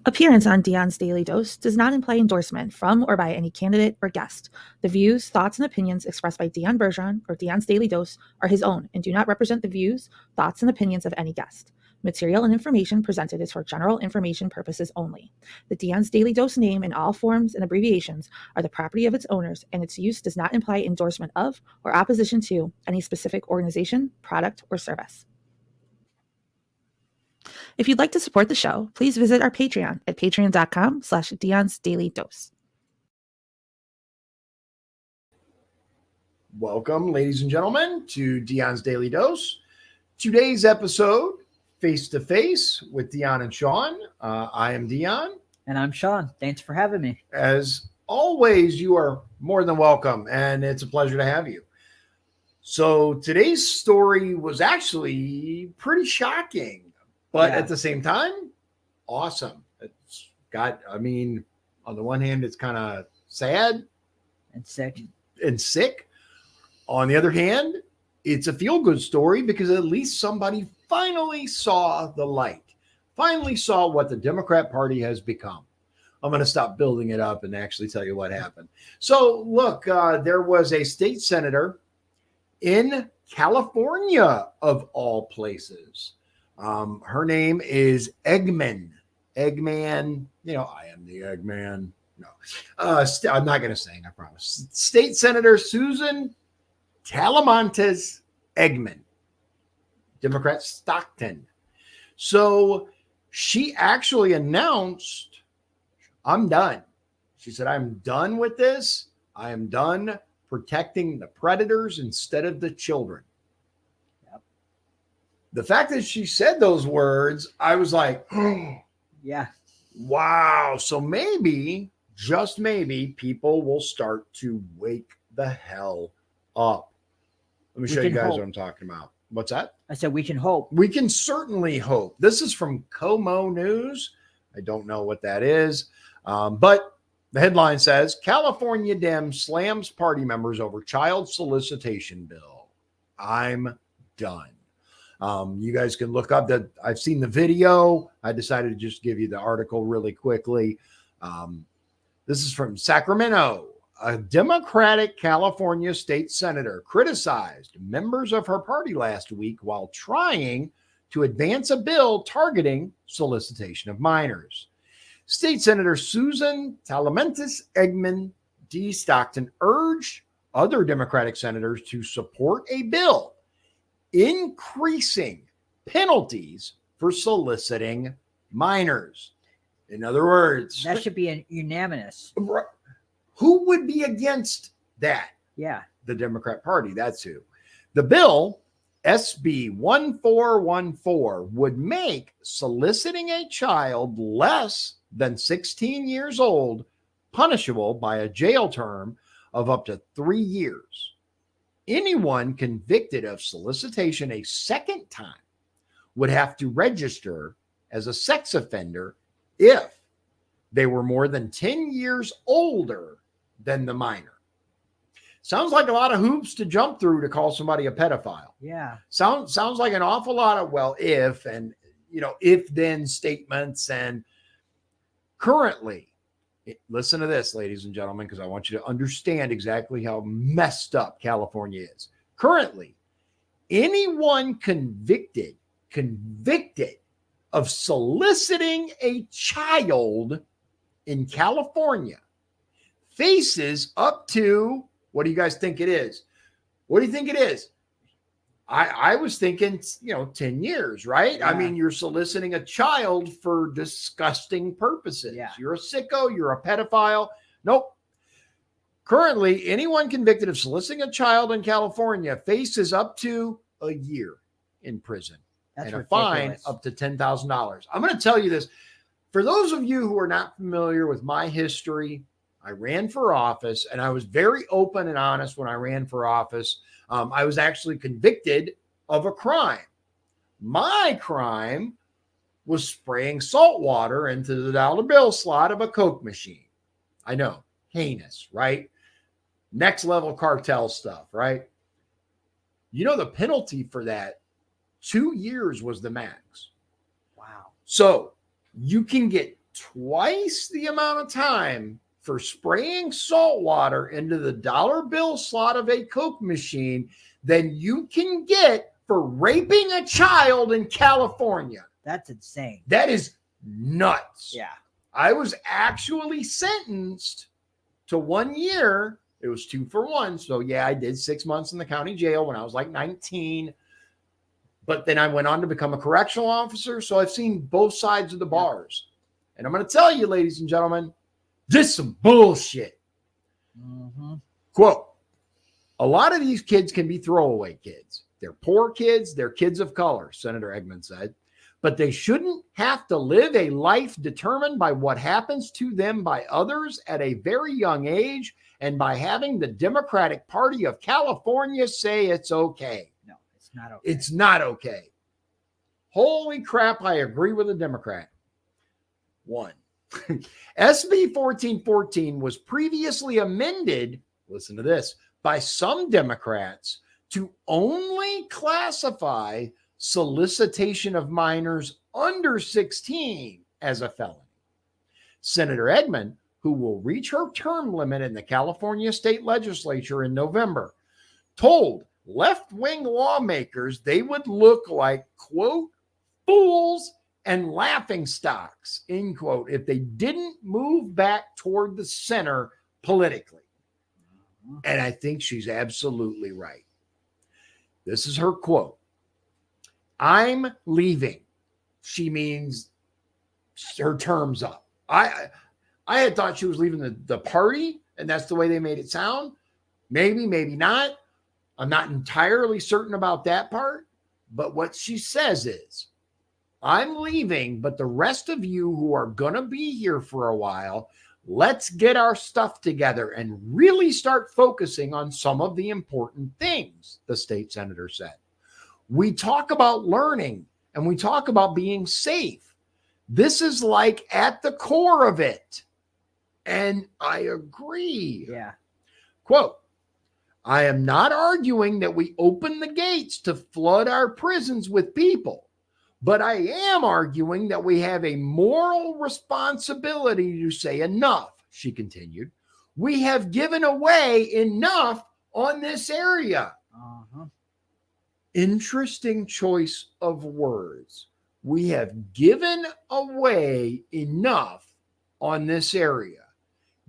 Appearance on Dion's Daily Dose does not imply endorsement from or by any candidate or guest. The views, thoughts, and opinions expressed by Dion Bergeron or Dion's Daily Dose are his own and do not represent the views, thoughts, and opinions of any guest. Material and information presented is for general information purposes only. The Dion's Daily Dose name in all forms and abbreviations are the property of its owners, and its use does not imply endorsement of or opposition to any specific organization, product, or service. If you'd like to support the show, please visit our Patreon at patreon.com/Dion's Daily Dose. Welcome, ladies and gentlemen, to Dion's Daily Dose. Today's episode, Face to Face with Dion and Shawn. I am Dion. And I'm Shawn. Thanks for having me. As always, you are more than welcome, and it's a pleasure to have you. So today's story was actually pretty shocking. But at the same time, awesome. It's got, on the one hand, it's kind of sad and sick. On the other hand, it's a feel-good story because at least somebody finally saw the light, finally saw what the Democrat Party has become. I'm going to stop building it up and actually tell you what happened. So look, there was a state senator in California, of all places. Her name is Eggman. Eggman, I am the Eggman. No, I'm not going to sing, I promise. State Senator Susan Eggman, Democrat Stockton. So she actually announced, I'm done. She said, I'm done with this. I am done protecting the predators instead of the children. The fact that she said those words, I was like, oh, yeah, wow. So maybe, just maybe, people will start to wake the hell up. Let me show you guys what I'm talking about. What's that? I said we can hope. We can certainly hope. This is from Como News. I don't know what that is. But the headline says, California Dem slams party members over child solicitation bill. I'm done. You guys can look up that. I've seen the video. I decided to just give you the article really quickly. This is from Sacramento. A Democratic California state senator criticized members of her party last week while trying to advance a bill targeting solicitation of minors. State Senator Susan Eggman D. Stockton urged other Democratic senators to support a bill increasing penalties for soliciting minors. In other words, that should be unanimous. Who would be against that? Yeah. The Democrat Party. That's who. The bill, SB 1414, would make soliciting a child less than 16 years old punishable by a jail term of up to 3 years. Anyone convicted of solicitation a second time would have to register as a sex offender if they were more than 10 years older than the minor. Sounds like a lot of hoops to jump through to call somebody a pedophile. Yeah. Sounds like an awful lot of, if then statements. And currently, listen to this, ladies and gentlemen, because I want you to understand exactly how messed up California is. Currently, anyone convicted of soliciting a child in California faces up to, what do you guys think it is? What do you think it is? I was thinking, 10 years, right? Yeah. You're soliciting a child for disgusting purposes. Yeah. You're a sicko. You're a pedophile. Nope. Currently, anyone convicted of soliciting a child in California faces up to a year in prison. That's and a ridiculous. fine up to $10,000. I'm going to tell you this. For those of you who are not familiar with my history, I ran for office, and I was very open and honest when I ran for office. I was actually convicted of a crime. My crime was spraying salt water into the dollar bill slot of a Coke machine. I know, heinous, right? Next level cartel stuff, right? The penalty for that, 2 years was the max. Wow. So you can get twice the amount of time for spraying salt water into the dollar bill slot of a Coke machine than you can get for raping a child in California. That's insane. That is nuts. Yeah. I was actually sentenced to 1 year. It was 2 for 1. So yeah, I did 6 months in the county jail when I was like 19. But then I went on to become a correctional officer. So I've seen both sides of the bars. And I'm going to tell you, ladies and gentlemen, this is some bullshit. Mm-hmm. Quote, a lot of these kids can be throwaway kids. They're poor kids. They're kids of color, Senator Eggman said. But they shouldn't have to live a life determined by what happens to them by others at a very young age and by having the Democratic Party of California say it's okay. No, it's not okay. It's not okay. Holy crap, I agree with a Democrat. 1. SB 1414 was previously amended, listen to this, by some Democrats to only classify solicitation of minors under 16 as a felony. Senator Eggman, who will reach her term limit in the California state legislature in November, told left-wing lawmakers they would look like, quote, fools and laughing stocks, end quote, if they didn't move back toward the center politically. And I think she's absolutely right. This is her quote. I'm leaving. She means her term's up. I had thought she was leaving the party, and that's the way they made it sound. Maybe, maybe not. I'm not entirely certain about that part. But what she says is, I'm leaving, but the rest of you who are going to be here for a while, let's get our stuff together and really start focusing on some of the important things, the state senator said. We talk about learning and we talk about being safe. This is like at the core of it. And I agree. Yeah. Quote, I am not arguing that we open the gates to flood our prisons with people, but I am arguing that we have a moral responsibility to say enough, she continued. We have given away enough on this area. Uh-huh. Interesting choice of words. We have given away enough on this area.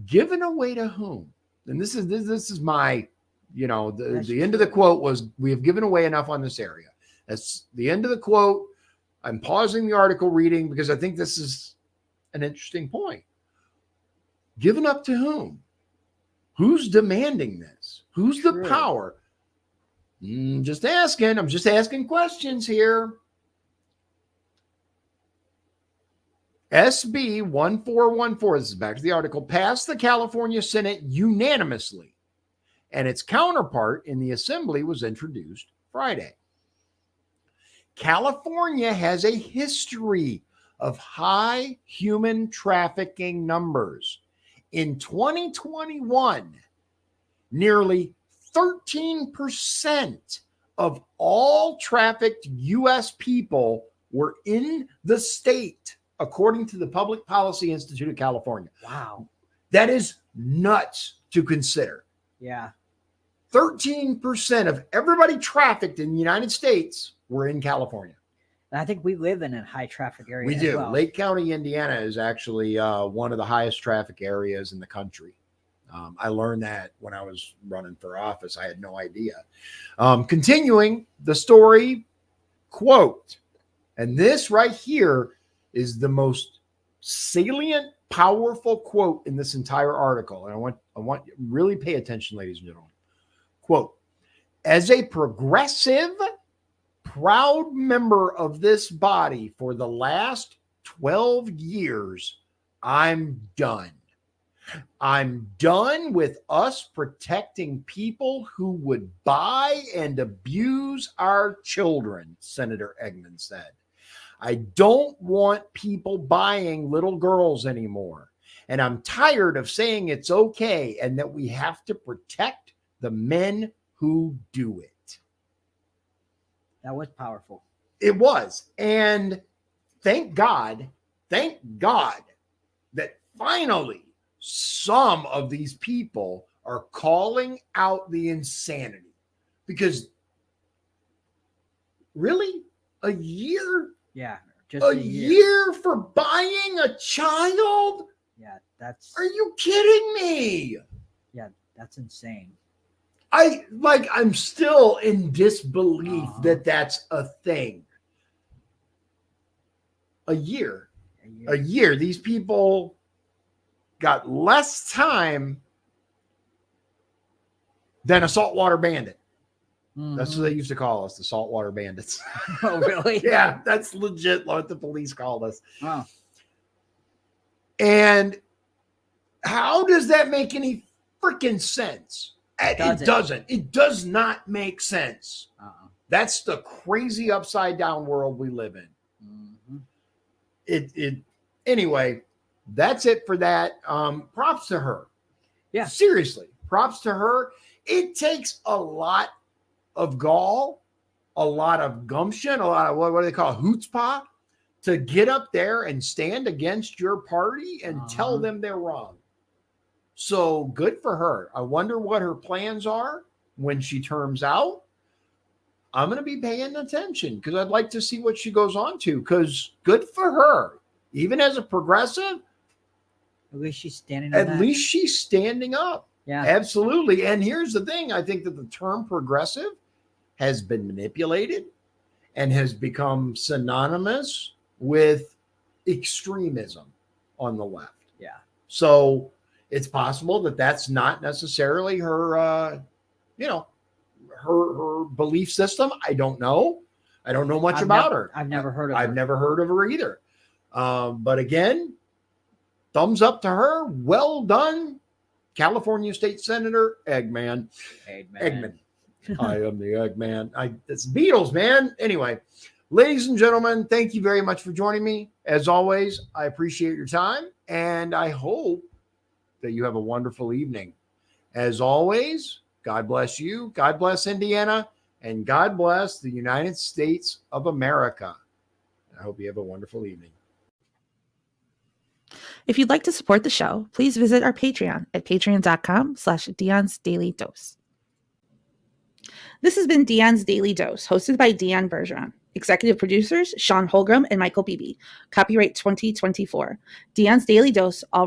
Given away to whom? And this is my, the end of the quote was, we have given away enough on this area. That's the end of the quote. I'm pausing the article reading because I think this is an interesting point. Given up to whom? Who's demanding this? Who's the power? Just asking. I'm just asking questions here. SB 1414, this is back to the article, passed the California Senate unanimously, and its counterpart in the Assembly was introduced Friday. California has a history of high human trafficking numbers. In 2021, nearly 13% of all trafficked U.S. people were in the state, according to the Public Policy Institute of California. Wow. That is nuts to consider. Yeah. 13% of everybody trafficked in the United States were in California. And I think we live in a high traffic area. We do. Well. Lake County, Indiana is actually one of the highest traffic areas in the country. I learned that when I was running for office. I had no idea. Continuing the story, quote, and this right here is the most salient, powerful quote in this entire article. And I want you to really pay attention, ladies and gentlemen. Quote, as a progressive, proud member of this body for the last 12 years, I'm done. I'm done with us protecting people who would buy and abuse our children, Senator Eggman said. I don't want people buying little girls anymore. And I'm tired of saying it's okay and that we have to protect the men who do it. That was powerful. It was. And thank God that finally some of these people are calling out the insanity. Because really, a year? Yeah, just A year for buying a child? Yeah, that's. Are you kidding me? Yeah, that's insane. I'm still in disbelief Uh-huh. that that's a thing. A year. A year. These people got less time than a saltwater bandit. That's what they used to call us, the saltwater bandits. Oh, really? Yeah, that's legit what the police called us. Oh. And how does that make any freaking sense? It doesn't. It does not make sense. That's the crazy upside down world we live in. Mm-hmm. Anyway, that's it for that. Props to her. Yeah. Seriously, props to her. It takes a lot of gall, a lot of gumption, a lot of what do they call it? Chutzpah, to get up there and stand against your party and tell them they're wrong. So good for her. I wonder what her plans are when she terms out. I'm going to be paying attention because I'd like to see what she goes on to, because good for her. Even as a progressive, at least she's standing least she's standing up. Yeah, absolutely. And here's the thing. I think that the term progressive has been manipulated and has become synonymous with extremism on the left. Yeah. So it's possible that that's not necessarily her, her belief system. I don't know. I don't know much about her. I've never heard of her. I've never heard of her either. But again, thumbs up to her. Well done, California State Senator Eggman. Eggman. I am the Eggman. It's Beatles, man. Anyway, ladies and gentlemen, thank you very much for joining me. As always, I appreciate your time, and I hope that you have a wonderful evening. As always, God bless you, God bless Indiana, and God bless the United States of America. I hope you have a wonderful evening. If you'd like to support the show, please visit our Patreon at patreon.com/Dion's Daily Dose. This has been Dion's Daily Dose, hosted by Dion Bergeron. Executive producers, Shawn Holmgren and Michael Beebe. Copyright 2024. Dion's Daily Dose, all rights